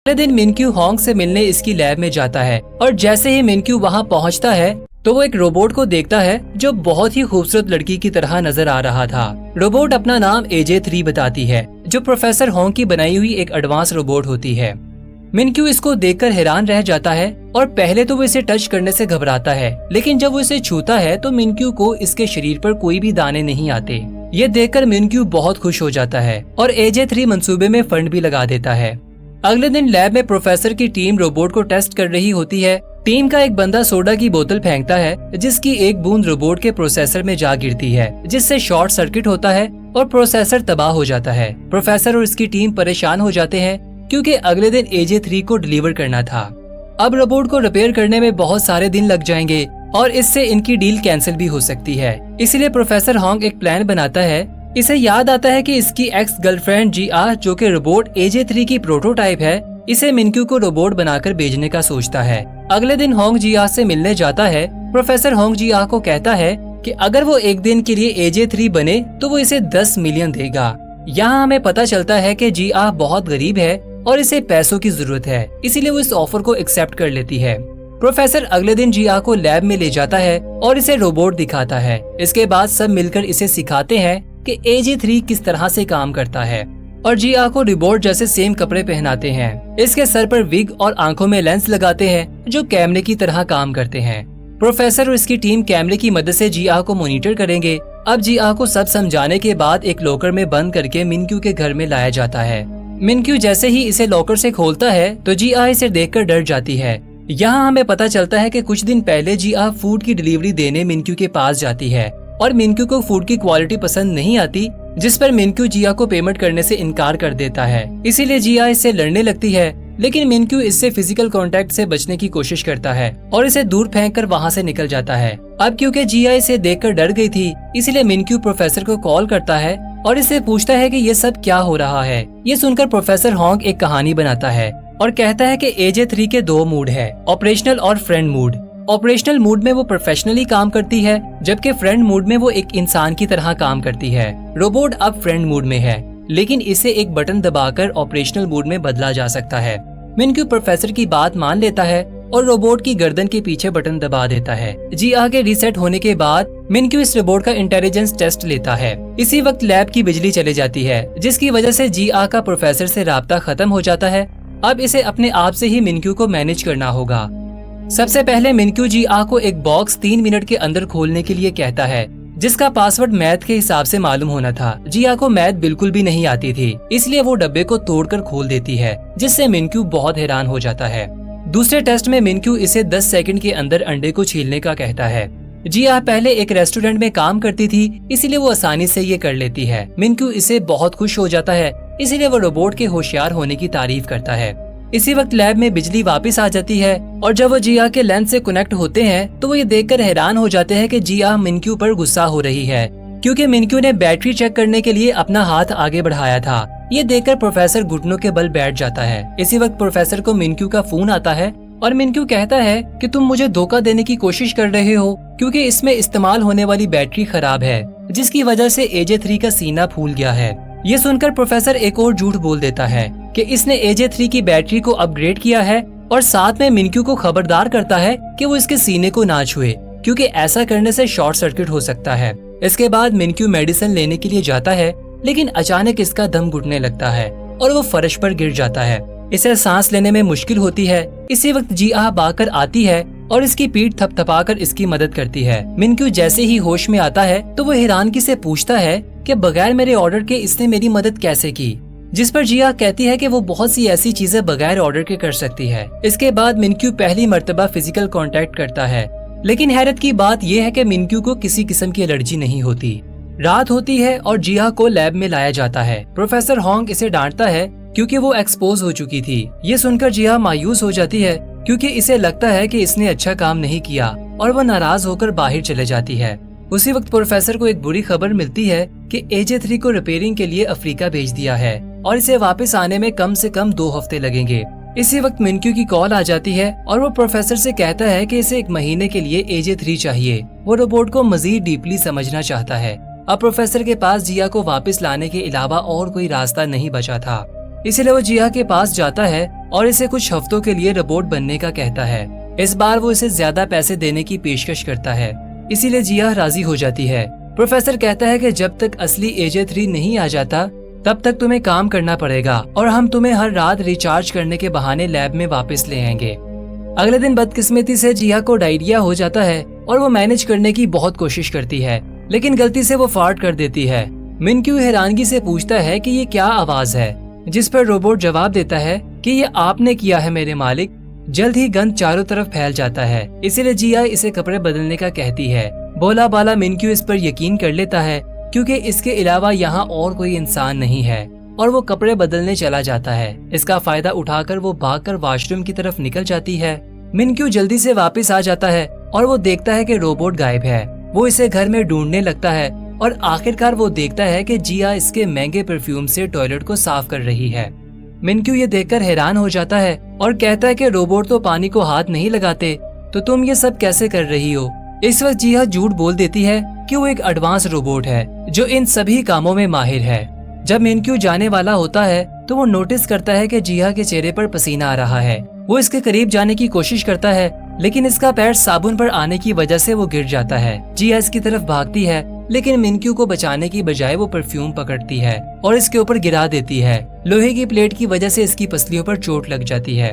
अगले दिन मिनक्यू होंग से मिलने इसकी लैब में जाता है और जैसे ही मिनक्यू वहाँ पहुँचता है तो वो एक रोबोट को देखता है जो बहुत ही खूबसूरत लड़की की तरह नजर आ रहा था। रोबोट अपना नाम AJ3 बताती है, जो प्रोफेसर होंग की बनाई हुई एक एडवांस रोबोट होती है। मिनक्यू इसको देखकर हैरान रह जाता है और पहले तो वो इसे टच करने से घबराता है, लेकिन जब वो इसे छूता है तो मिनक्यू को इसके शरीर पर कोई भी दाने नहीं आते। ये देखकर मिनक्यू बहुत खुश हो जाता है और AJ3 मंसूबे में फंड भी लगा देता है। अगले दिन लैब में प्रोफेसर की टीम रोबोट को टेस्ट कर रही होती है। टीम का एक बंदा सोडा की बोतल फेंकता है, जिसकी एक बूंद रोबोट के प्रोसेसर में जा गिरती है, जिससे शॉर्ट सर्किट होता है और प्रोसेसर तबाह हो जाता है। प्रोफेसर और इसकी टीम परेशान हो जाते हैं क्योंकि अगले दिन AJ3 को डिलीवर करना था। अब रोबोट को रिपेयर करने में बहुत सारे दिन लग जाएंगे और इससे इनकी डील कैंसिल भी हो सकती है। इसलिए प्रोफेसर होंग एक प्लान बनाता है। इसे याद आता है कि इसकी एक्स गर्लफ्रेंड GR, जो कि रोबोट AJ3 की प्रोटोटाइप है, इसे मिनक्यू को रोबोट बनाकर भेजने का सोचता है। अगले दिन होंग GR से मिलने जाता है। प्रोफेसर होंग GR को कहता है कि अगर वो एक दिन के लिए AJ3 बने तो वो इसे 10 मिलियन देगा। यहाँ हमें पता चलता है कि GR बहुत गरीब है और इसे पैसों की जरूरत है, इसीलिए वो इस ऑफर को एक्सेप्ट कर लेती है। प्रोफेसर अगले दिन GR को लैब में ले जाता है और इसे रोबोट दिखाता है। इसके बाद सब मिलकर इसे सिखाते हैं कि AJ3 किस तरह से काम करता है और GR को रोबोट जैसे सेम कपड़े पहनाते हैं। इसके सर पर विग और आंखों में लेंस लगाते हैं जो कैमरे की तरह काम करते हैं। प्रोफेसर और इसकी टीम कैमरे की मदद से GR को मॉनिटर करेंगे। अब GR को सब समझाने के बाद एक लॉकर में बंद करके मिनक्यू के घर में लाया जाता है। मिनक्यू जैसे ही इसे लॉकर से खोलता है तो GR इसे देखकर डर जाती है। यहाँ हमें पता चलता है कि कुछ दिन पहले GR फूड की डिलीवरी देने मिनक्यू के पास जाती है और मिनक्यू को फूड की क्वालिटी पसंद नहीं आती, जिस पर मिनक्यू GR को पेमेंट करने से इनकार कर देता है। इसीलिए GR इससे लड़ने लगती है, लेकिन मिनक्यू इससे फिजिकल कांटेक्ट से बचने की कोशिश करता है और इसे दूर फेंककर वहाँ से निकल जाता है। अब क्योंकि GR इसे देखकर डर गई थी, इसीलिए मिनक्यू प्रोफेसर को कॉल करता है और इससे पूछता है कि ये सब क्या हो रहा है। ये सुनकर प्रोफेसर होंग एक कहानी बनाता है और कहता है कि AJ3 के 2 मूड है, ऑपरेशनल और फ्रेंड मूड। ऑपरेशनल मूड में वो प्रोफेशनली काम करती है, जबकि फ्रेंड मूड में वो एक इंसान की तरह काम करती है। रोबोट अब फ्रेंड मूड में है, लेकिन इसे एक बटन दबाकर ऑपरेशनल मूड में बदला जा सकता है। मिनक्यू प्रोफेसर की बात मान लेता है और रोबोट की गर्दन के पीछे बटन दबा देता है। GR के रीसेट होने के बाद मिनक्यू इस रोबोट का इंटेलिजेंस टेस्ट लेता है। इसी वक्त लैब की बिजली चली जाती है, जिसकी वजह से GR का प्रोफेसर से राब्ता खत्म हो जाता है। अब इसे अपने आप से ही मिनक्यू को मैनेज करना होगा। सबसे पहले मिनक्यू GR को एक बॉक्स 3 मिनट के अंदर खोलने के लिए कहता है, जिसका पासवर्ड मैथ के हिसाब से मालूम होना था। GR को मैथ बिल्कुल भी नहीं आती थी, इसलिए वो डब्बे को तोड़कर खोल देती है, जिससे मिनक्यू बहुत हैरान हो जाता है। दूसरे टेस्ट में मिनक्यू इसे 10 सेकंड के अंदर अंडे को छीलने का कहता है। GR पहले एक रेस्टोरेंट में काम करती थी, इसीलिए वो आसानी से ये कर लेती है। मिनक्यू इसे बहुत खुश हो जाता है, इसीलिए वो रोबोट के होशियार होने की तारीफ करता है। इसी वक्त लैब में बिजली वापस आ जाती है और जब वो GR के लेंस से कनेक्ट होते हैं तो वो ये देखकर हैरान हो जाते हैं कि GR मिनक्यू पर गुस्सा हो रही है, क्योंकि मिनक्यू ने बैटरी चेक करने के लिए अपना हाथ आगे बढ़ाया था। ये देखकर प्रोफेसर घुटनों के बल बैठ जाता है। इसी वक्त प्रोफेसर को मिनक्यू का फोन आता है और मिनक्यू कहता है कि तुम मुझे धोखा देने की कोशिश कर रहे हो, क्योंकि इसमें इस्तेमाल होने वाली बैटरी खराब है, जिसकी वजह से AJ3 का सीना फूल गया है। ये सुनकर प्रोफेसर एक और झूठ बोल देता है कि इसने AJ3 की बैटरी को अपग्रेड किया है और साथ में मिनक्यू को खबरदार करता है कि वो इसके सीने को ना छुए, क्योंकि ऐसा करने से शॉर्ट सर्किट हो सकता है। इसके बाद मिनक्यू मेडिसिन लेने के लिए जाता है, लेकिन अचानक इसका दम घुटने लगता है और वो फर्श पर गिर जाता है। इसे सांस लेने में मुश्किल होती है। इसी वक्त GR भागकर आती है और इसकी पीठ थपथपाकर इसकी मदद करती है। मिनक्यू जैसे ही होश में आता है तो वो हैरानगी से पूछता है कि बगैर मेरे ऑर्डर के इसने मेरी मदद कैसे की, जिस पर GR कहती है कि वो बहुत सी ऐसी चीजें बगैर ऑर्डर के कर सकती है। इसके बाद मिनक्यू पहली मर्तबा फिजिकल कांटेक्ट करता है, लेकिन हैरत की बात यह है कि मिनक्यू को किसी किस्म की एलर्जी नहीं होती। रात होती है और GR को लैब में लाया जाता है। प्रोफेसर होंग इसे डांटता है क्योंकि वो एक्सपोज हो चुकी थी। ये सुनकर GR मायूस हो जाती है, क्योंकि इसे लगता है कि इसने अच्छा काम नहीं किया और वो नाराज होकर बाहर चले जाती है। उसी वक्त प्रोफेसर को एक बुरी खबर मिलती है कि AJ3 को रिपेयरिंग के लिए अफ्रीका भेज दिया है और इसे वापस आने में कम से कम 2 हफ्ते लगेंगे। इसी वक्त मिनक्यू की कॉल आ जाती है और वो प्रोफेसर से कहता है कि इसे 1 महीने के लिए AJ3 चाहिए। वो रोबोट को मजीद डीपली समझना चाहता है। अब प्रोफेसर के पास GR को वापस लाने के अलावा और कोई रास्ता नहीं बचा था। इसीलिए वो जिया के पास जाता है और इसे कुछ हफ्तों के लिए रोबोट बनने का कहता है। इस बार वो इसे ज्यादा पैसे देने की पेशकश करता है, इसीलिए जिया राजी हो जाती है। प्रोफेसर कहता है कि जब तक असली AJ3 नहीं आ जाता तब तक तुम्हें काम करना पड़ेगा और हम तुम्हें हर रात रिचार्ज करने के बहाने लैब में वापस ले आएंगे। अगले दिन बदकिस्मती से जिया को डायरिया हो जाता है और वो मैनेज करने की बहुत कोशिश करती है, लेकिन गलती से वो फार्ट कर देती है। मिनक्यू हैरानगी से पूछता है कि ये क्या आवाज है, जिस पर रोबोट जवाब देता है कि ये आपने किया है मेरे मालिक। जल्द ही गंध चारों तरफ फैल जाता है, इसीलिए जिया इसे कपड़े बदलने का कहती है। बोला बाला मिनक्यू इस पर यकीन कर लेता है क्योंकि इसके अलावा यहाँ और कोई इंसान नहीं है, और वो कपड़े बदलने चला जाता है। इसका फायदा उठाकर वो भागकर वॉशरूम की तरफ निकल जाती है। मिनक्यू जल्दी से वापस आ जाता है और वो देखता है कि रोबोट गायब है। वो इसे घर में ढूंढने लगता है और आखिरकार वो देखता है कि जिया इसके महंगे परफ्यूम से टॉयलेट को साफ कर रही है। मिनक्यू ये देखकर हैरान हो जाता है और कहता है कि रोबोट तो पानी को हाथ नहीं लगाते, तो तुम ये सब कैसे कर रही हो। इस वक्त जिया झूठ बोल देती है कि वो एक एडवांस रोबोट है जो इन सभी कामों में माहिर है। जब मिनक्यू जाने वाला होता है तो वो नोटिस करता है कि जिया के चेहरे पर पसीना आ रहा है। वो इसके करीब जाने की कोशिश करता है, लेकिन इसका पैर साबुन पर आने की वजह से वो गिर जाता है। जिया इसकी तरफ भागती है, लेकिन मिनक्यू को बचाने की बजाय वो परफ्यूम पकड़ती है और इसके ऊपर गिरा देती है। लोहे की प्लेट की वजह से इसकी पसलियों पर चोट लग जाती है।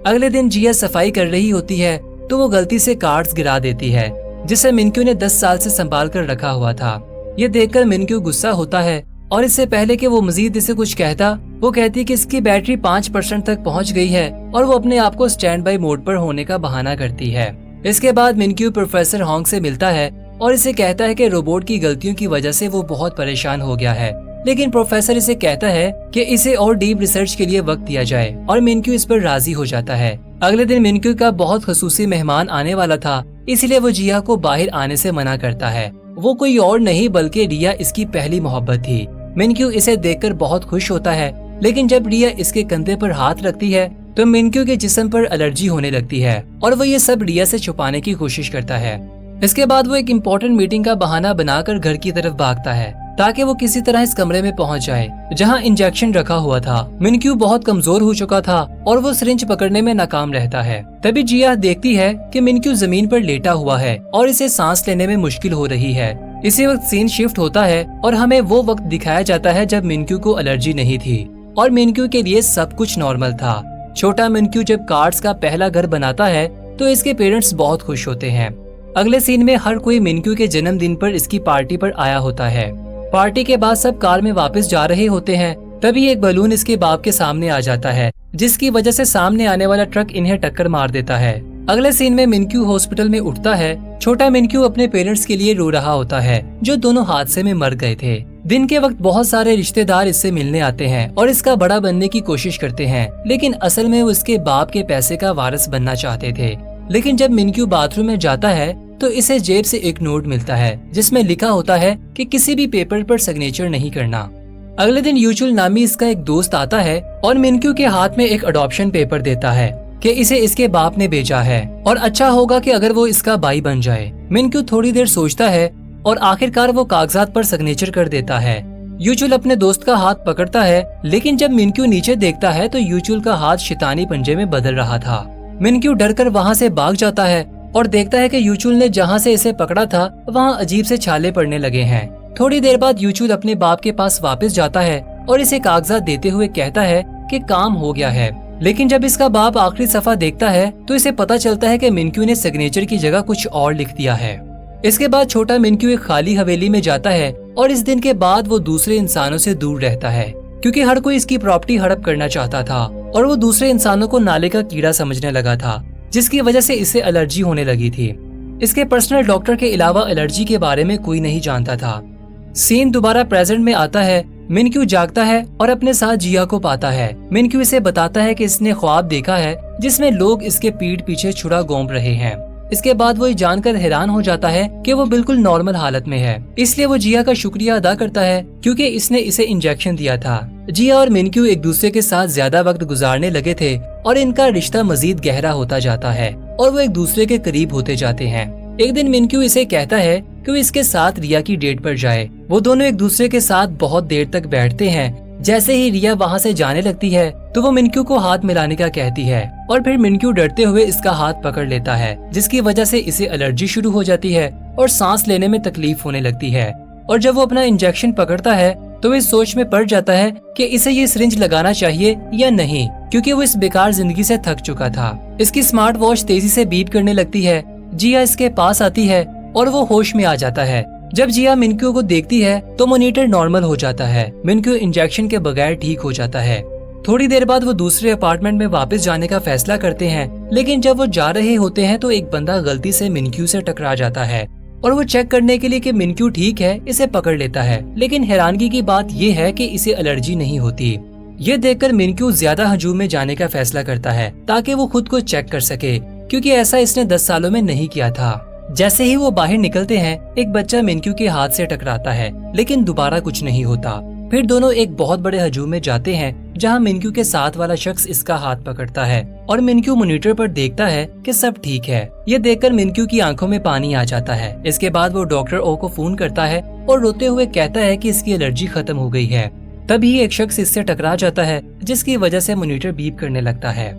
अगले दिन जिया सफाई कर रही होती है तो वो गलती से कार्ड्स गिरा देती है, जिसे मिनक्यू ने 10 साल से संभाल कर रखा हुआ था। ये देखकर मिनक्यू गुस्सा होता है और इससे पहले कि वो मजीद इसे कुछ कहता, वो कहती कि इसकी बैटरी 5% तक पहुंच गई है और वो अपने आप को स्टैंड बाई मोड पर होने का बहाना करती है। इसके बाद मिनक्यू प्रोफेसर हॉन्ग से मिलता है और इसे कहता है कि रोबोट की गलतियों की वजह से वो बहुत परेशान हो गया है, लेकिन प्रोफेसर इसे कहता है कि इसे और डीप रिसर्च के लिए वक्त दिया जाए और मिनक्यू इस पर राजी हो जाता है। अगले दिन मिनक्यू का बहुत खसूसी मेहमान आने वाला था, इसलिए वो जिया को बाहर आने से मना करता है। वो कोई और नहीं बल्कि रिया इसकी पहली मोहब्बत थी। मिनक्यू इसे देखकर बहुत खुश होता है, लेकिन जब रिया इसके कंधे पर हाथ रखती है तो मिनक्यू के जिस्म पर एलर्जी होने लगती है और वो ये सब रिया से छुपाने की कोशिश करता है। इसके बाद वो एक इम्पोर्टेंट मीटिंग का बहाना बनाकर घर की तरफ भागता है ताकि वो किसी तरह इस कमरे में पहुंच जाए जहां इंजेक्शन रखा हुआ था। मिनक्यू बहुत कमजोर हो चुका था और वो सिरिंज पकड़ने में नाकाम रहता है। तभी जिया देखती है कि मिनक्यू जमीन पर लेटा हुआ है और इसे सांस लेने में मुश्किल हो रही है। इसी वक्त सीन शिफ्ट होता है और हमें वो वक्त दिखाया जाता है जब मिनक्यू को एलर्जी नहीं थी और मिनक्यू के लिए सब कुछ नॉर्मल था। छोटा मिनक्यू जब कार्ड्स का पहला घर बनाता है तो इसके पेरेंट्स बहुत खुश होते हैं। अगले सीन में हर कोई मिनक्यू के जन्मदिन पर इसकी पार्टी पर आया होता है। पार्टी के बाद सब कार में वापस जा रहे होते हैं, तभी एक बलून इसके बाप के सामने आ जाता है, जिसकी वजह से सामने आने वाला ट्रक इन्हें टक्कर मार देता है। अगले सीन में मिनक्यू हॉस्पिटल में उठता है। छोटा मिनक्यू अपने पेरेंट्स के लिए रो रहा होता है जो दोनों हादसे में मर गए थे। दिन के वक्त बहुत सारे रिश्तेदार इससे मिलने आते हैं और इसका बड़ा बनने की कोशिश करते हैं, लेकिन असल में वो इसके बाप के पैसे का वारिस बनना चाहते थे। लेकिन जब मिनक्यू बाथरूम में जाता है तो इसे जेब से एक नोट मिलता है जिसमें लिखा होता है कि किसी भी पेपर पर सिग्नेचर नहीं करना। अगले दिन यूचुल नामी इसका एक दोस्त आता है और मिनक्यू के हाथ में एक अडॉप्शन पेपर देता है कि इसे इसके बाप ने भेजा है और अच्छा होगा कि अगर वो इसका भाई बन जाए। मिनक्यू थोड़ी देर सोचता है और आखिरकार वो कागजात पर सिग्नेचर कर देता है। यूचुल अपने दोस्त का हाथ पकड़ता है, लेकिन जब मिनक्यू नीचे देखता है तो यूचुल का हाथ शैतानी पंजे में बदल रहा था। मिनक्यू डरकर वहाँ से भाग जाता है और देखता है कि यूचुल ने जहाँ से इसे पकड़ा था वहाँ अजीब से छाले पड़ने लगे हैं। थोड़ी देर बाद यूचुल अपने बाप के पास वापस जाता है और इसे कागजात देते हुए कहता है कि काम हो गया है। लेकिन जब इसका बाप आखिरी सफा देखता है तो इसे पता चलता है कि मिनक्यू ने सिग्नेचर की जगह कुछ और लिख दिया है। इसके बाद छोटा मिनक्यू एक खाली हवेली में जाता है और इस दिन के बाद वो दूसरे इंसानों से दूर रहता है क्योंकि हर कोई इसकी प्रॉपर्टी हड़प करना चाहता था और वो दूसरे इंसानों को नाले का कीड़ा समझने लगा था, जिसकी वजह से इसे एलर्जी होने लगी थी। इसके पर्सनल डॉक्टर के अलावा एलर्जी के बारे में कोई नहीं जानता था। सीन दोबारा प्रेजेंट में आता है। मिनक्यू जागता है और अपने साथ जिया को पाता है। मिनक्यू इसे बताता है कि इसने ख्वाब देखा है जिसमें लोग इसके पीठ पीछे छुरा घोंप रहे हैं। इसके बाद वो ये जानकर हैरान हो जाता है कि वो बिल्कुल नॉर्मल हालत में है, इसलिए वो जिया का शुक्रिया अदा करता है क्योंकि इसने इसे इंजेक्शन दिया था। जिया और मिनक्यू एक दूसरे के साथ ज्यादा वक्त गुजारने लगे थे और इनका रिश्ता मजीद गहरा होता जाता है और वो एक दूसरे के करीब होते जाते हैं। एक दिन मिनक्यू इसे कहता है कि वो इसके साथ रिया की डेट पर जाए। वो दोनों एक दूसरे के साथ बहुत देर तक बैठते हैं, जैसे ही रिया वहाँ से जाने लगती है तो वो मिनक्यू को हाथ मिलाने का कहती है और फिर मिनक्यू डरते हुए इसका हाथ पकड़ लेता है, जिसकी वजह से इसे एलर्जी शुरू हो जाती है और सांस लेने में तकलीफ होने लगती है। और जब वो अपना इंजेक्शन पकड़ता है तो वो इस सोच में पड़ जाता है कि इसे ये सिरिंज लगाना चाहिए या नहीं, क्योंकि वो इस बेकार जिंदगी से थक चुका था। इसकी स्मार्ट वॉच तेजी से बीप करने लगती है। जिया इसके पास आती है और वो होश में आ जाता है। जब जिया मिनक्यू को देखती है तो मॉनिटर नॉर्मल हो जाता है। मिनक्यू इंजेक्शन के बगैर ठीक हो जाता है। थोड़ी देर बाद वो दूसरे अपार्टमेंट में वापस जाने का फैसला करते हैं, लेकिन जब वो जा रहे होते हैं तो एक बंदा गलती से मिनक्यू से टकरा जाता है और वो चेक करने के लिए कि मिनक्यू ठीक है इसे पकड़ लेता है। लेकिन हैरानगी की बात ये है कि इसे एलर्जी नहीं होती। ये देखकर मिनक्यू ज्यादा हजूम में जाने का फैसला करता है ताकि वो खुद को चेक कर सके, क्योंकि ऐसा इसने 10 सालों में नहीं किया था। जैसे ही वो बाहर निकलते हैं एक बच्चा मिनक्यू के हाथ से टकराता है, लेकिन दोबारा कुछ नहीं होता। फिर दोनों एक बहुत बड़े हजूम में जाते हैं जहाँ मिनक्यू के साथ वाला शख्स इसका हाथ पकड़ता है और मिनक्यू मॉनिटर पर देखता है कि सब ठीक है। ये देखकर मिनक्यू की आंखों में पानी आ जाता है। इसके बाद वो डॉक्टर ओ को फोन करता है और रोते हुए कहता है कि इसकी एलर्जी खत्म हो गई है। तभी एक शख्स इससे टकरा जाता है, जिसकी वजह से मॉनिटर बीप करने लगता है।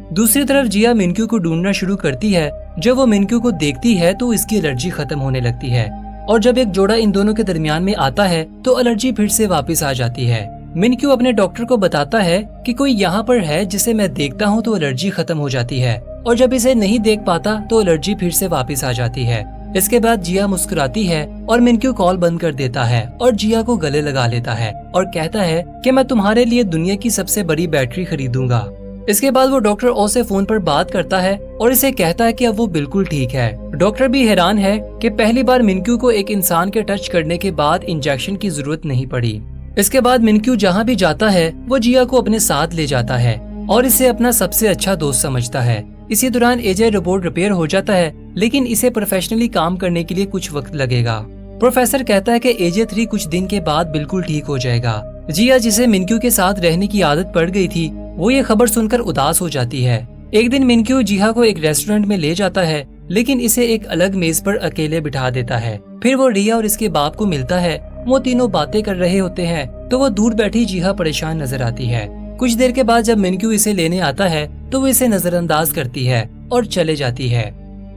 दूसरी तरफ जिया मिनक्यू को ढूंढना शुरू करती है। जब वो मिनक्यू को देखती है तो इसकी एलर्जी खत्म होने लगती है और जब एक जोड़ा इन दोनों के दरमियान में आता है तो एलर्जी फिर से वापस आ जाती है। मिनक्यू अपने डॉक्टर को बताता है कि कोई यहाँ पर है जिसे मैं देखता हूँ तो एलर्जी खत्म हो जाती है, और जब इसे नहीं देख पाता तो एलर्जी फिर से वापस आ जाती है। इसके बाद जिया मुस्कुराती है और मिनक्यू कॉल बंद कर देता है और जिया को गले लगा लेता है और कहता है कि मैं तुम्हारे लिए दुनिया की सबसे बड़ी बैटरी खरीदूंगा। इसके बाद वो डॉक्टर ओ से फोन पर बात करता है और इसे कहता है कि अब वो बिल्कुल ठीक है। डॉक्टर भी हैरान है कि पहली बार मिनक्यू को एक इंसान के टच करने के बाद इंजेक्शन की जरूरत नहीं पड़ी। इसके बाद मिनक्यू जहाँ भी जाता है वो जिया को अपने साथ ले जाता है और इसे अपना सबसे अच्छा दोस्त समझता है। इसी दौरान एजे रोबोट रिपेयर हो जाता है, लेकिन इसे प्रोफेशनली काम करने के लिए कुछ वक्त लगेगा। प्रोफेसर कहता है कि एजे 3 कुछ दिन के बाद बिल्कुल ठीक हो जाएगा। जिया, जिसे मिनक्यू के साथ रहने की आदत पड़ गई थी, वो ये खबर सुनकर उदास हो जाती है। एक दिन मिनक्यू जिया को एक रेस्टोरेंट में ले जाता है, लेकिन इसे एक अलग मेज पर अकेले बिठा देता है। फिर वो रिया और इसके बाप को मिलता है। वो तीनों बातें कर रहे होते हैं तो वो दूर बैठी जिया परेशान नजर आती है। कुछ देर के बाद जब मिनक्यू इसे लेने आता है तो वो इसे नजरअंदाज करती है और चले जाती है।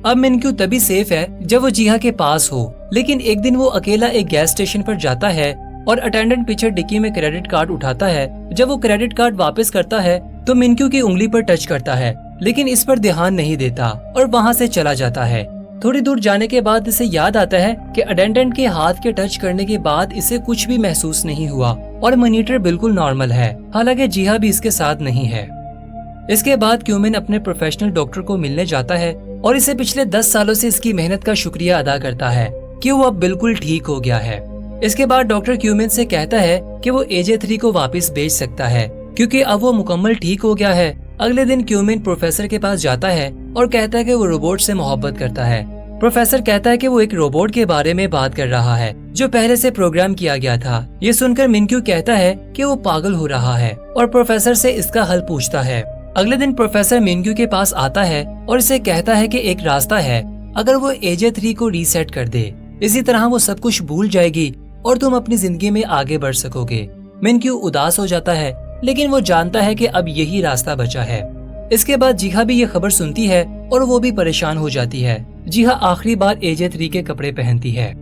अब मिनक्यू तभी सेफ है जब वो जिया के पास हो, लेकिन एक दिन वो अकेला एक गैस स्टेशन पर जाता है और अटेंडेंट पीछे डिक्की में क्रेडिट कार्ड उठाता है। जब वो क्रेडिट कार्ड वापस करता है तो मिनक्यू की उंगली पर टच करता है, लेकिन इस पर ध्यान नहीं देता और वहाँ से चला जाता है। थोड़ी दूर जाने के बाद इसे याद आता है कि अटेंडेंट के हाथ के टच करने के बाद इसे कुछ भी महसूस नहीं हुआ और मॉनिटर बिल्कुल नॉर्मल है, हालांकि जिया भी इसके साथ नहीं है। इसके बाद क्यूमिन अपने प्रोफेशनल डॉक्टर को मिलने जाता है और इसे पिछले 10 सालों से इसकी मेहनत का शुक्रिया अदा करता है कि वो अब बिल्कुल ठीक हो गया है। इसके बाद डॉक्टर क्यूमिन से कहता है कि वो एजे 3 को वापस भेज सकता है क्योंकि अब वो मुकम्मल ठीक हो गया है। अगले दिन क्यूमिन प्रोफेसर के पास जाता है और कहता है कि वो रोबोट से मोहब्बत करता है। प्रोफेसर कहता है कि वो एक रोबोट के बारे में बात कर रहा है जो पहले से प्रोग्राम किया गया था। ये सुनकर मिनक्यू कहता है कि वो पागल हो रहा है और प्रोफेसर से इसका हल पूछता है। अगले दिन प्रोफेसर मिनक्यू के पास आता है और इसे कहता है कि एक रास्ता है, अगर वो एजे 3 को रीसेट कर दे, इसी तरह वो सब कुछ भूल जाएगी और तुम अपनी जिंदगी में आगे बढ़ सकोगे। मिनक्यू उदास हो जाता है, लेकिन वो जानता है कि अब यही रास्ता बचा है। इसके बाद जिहा भी ये खबर सुनती है और वो भी परेशान हो जाती है। जिहा आखिरी बार एजे 3 के कपड़े पहनती है।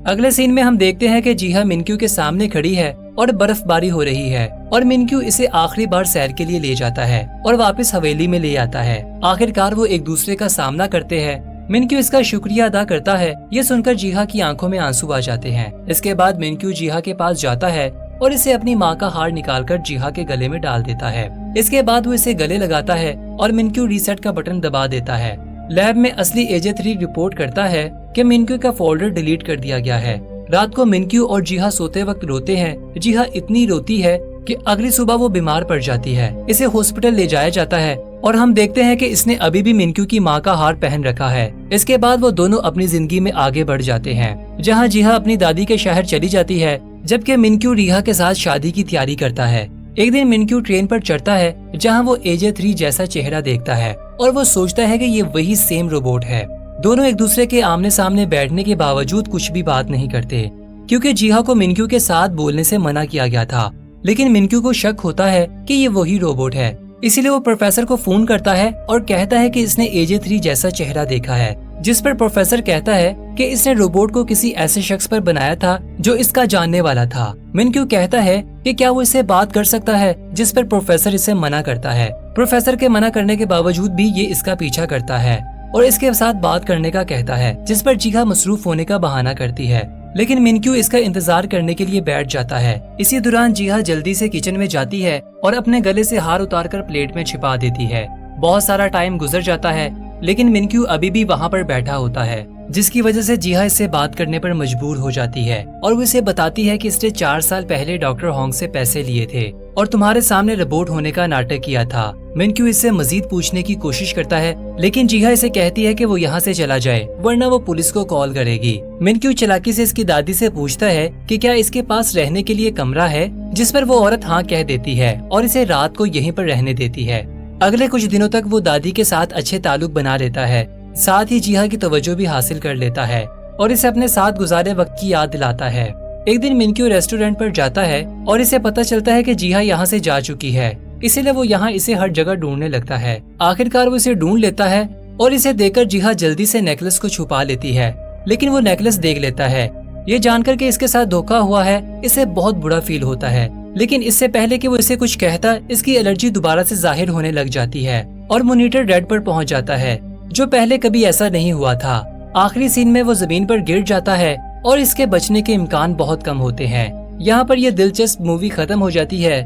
अगले सीन में हम देखते हैं कि जिहा मिनक्यू के सामने खड़ी है और बर्फबारी हो रही है और मिनक्यू इसे आखिरी बार सैर के लिए ले जाता है और वापस हवेली में ले आता है। आखिरकार वो एक दूसरे का सामना करते हैं। मिनक्यू इसका शुक्रिया अदा करता है। ये सुनकर जिहा की आंखों में आंसू आ जाते हैं। इसके बाद मिनक्यू जिहा के पास जाता है और इसे अपनी माँ का हार निकालकर जिहा के गले में डाल देता है। इसके बाद वो इसे गले लगाता है और मिनक्यू रीसेट का बटन दबा देता है। लैब में असली एजे 3 रिपोर्ट करता है कि मिनक्यू का फोल्डर डिलीट कर दिया गया है। रात को मिनक्यू और जिहा सोते वक्त रोते हैं। जिहा इतनी रोती है कि अगली सुबह वो बीमार पड़ जाती है। इसे हॉस्पिटल ले जाया जाता है और हम देखते हैं कि इसने अभी भी मिनक्यू की माँ का हार पहन रखा है। इसके बाद वो दोनों अपनी जिंदगी में आगे बढ़ जाते हैं, जहाँ जिहा अपनी दादी के शहर चली जाती है, जबकि मिनक्यू रिहा के साथ शादी की तैयारी करता है। एक दिन मिनक्यू ट्रेन पर चढ़ता है जहाँ वो एजे 3 जैसा चेहरा देखता है और वो सोचता है कि ये वही सेम रोबोट है। दोनों एक दूसरे के आमने सामने बैठने के बावजूद कुछ भी बात नहीं करते, क्योंकि जिहा को मिनक्यू के साथ बोलने से मना किया गया था। लेकिन मिनक्यू को शक होता है कि ये वही रोबोट है। इसीलिए वो प्रोफेसर को फोन करता है और कहता है कि इसने AJ3 जैसा चेहरा देखा है, जिस पर प्रोफेसर कहता है कि इसने रोबोट को किसी ऐसे शख्स पर बनाया था जो इसका जानने वाला था। मिनक्यू कहता है कि क्या वो इससे बात कर सकता है, जिस पर प्रोफेसर इसे मना करता है। प्रोफेसर के मना करने के बावजूद भी ये इसका पीछा करता है और इसके साथ बात करने का कहता है, जिस पर जीहा मसरूफ होने का बहाना करती है। लेकिन मिनक्यू इसका इंतजार करने के लिए बैठ जाता है। इसी दौरान जीहा जल्दी से किचन में जाती है और अपने गले से हार उतारकर प्लेट में छिपा देती है। बहुत सारा टाइम गुजर जाता है, लेकिन मिनक्यू अभी भी वहाँ पर बैठा होता है, जिसकी वजह से जीहा इससे बात करने पर मजबूर हो जाती है और वो इसे बताती है कि इसने 4 साल पहले डॉक्टर होंग से पैसे लिए थे और तुम्हारे सामने रोबोट होने का नाटक किया था। मिनक्यू इससे मजीद पूछने की कोशिश करता है, लेकिन जीहा इसे कहती है कि वो यहाँ से चला जाए वरना वो पुलिस को कॉल करेगी। मिनक्यू चालाकी से इसकी दादी से पूछता है कि क्या इसके पास रहने के लिए कमरा है, जिस पर वो औरत हाँ कह देती है और इसे रात को यहीं पर रहने देती है। अगले कुछ दिनों तक वो दादी के साथ अच्छे ताल्लुक बना लेता है, साथ ही जीहा की तवज्जो भी हासिल कर लेता है और इसे अपने साथ गुजारे वक्त की याद दिलाता है। एक दिन मिनक्यू रेस्टोरेंट पर जाता है और इसे पता चलता है कि जीहा यहाँ से जा चुकी है, इसीलिए वो यहाँ इसे हर जगह ढूंढने लगता है। आखिरकार वो इसे ढूंढ लेता है और इसे देखकर जीहा जल्दी से नेकलेस को छुपा लेती है, लेकिन वो नेकलेस देख लेता है। ये जानकर के इसके साथ धोखा हुआ है, इसे बहुत बुरा फील होता है, लेकिन इससे पहले कि वो इसे कुछ कहता, इसकी एलर्जी दोबारा से जाहिर होने लग जाती है और मॉनिटर डेड पर पहुंच जाता है, जो पहले कभी ऐसा नहीं हुआ था। आखिरी सीन में वो जमीन पर गिर जाता है और इसके बचने के इम्कान बहुत कम होते हैं। यहाँ पर यह दिलचस्प मूवी खत्म हो जाती है।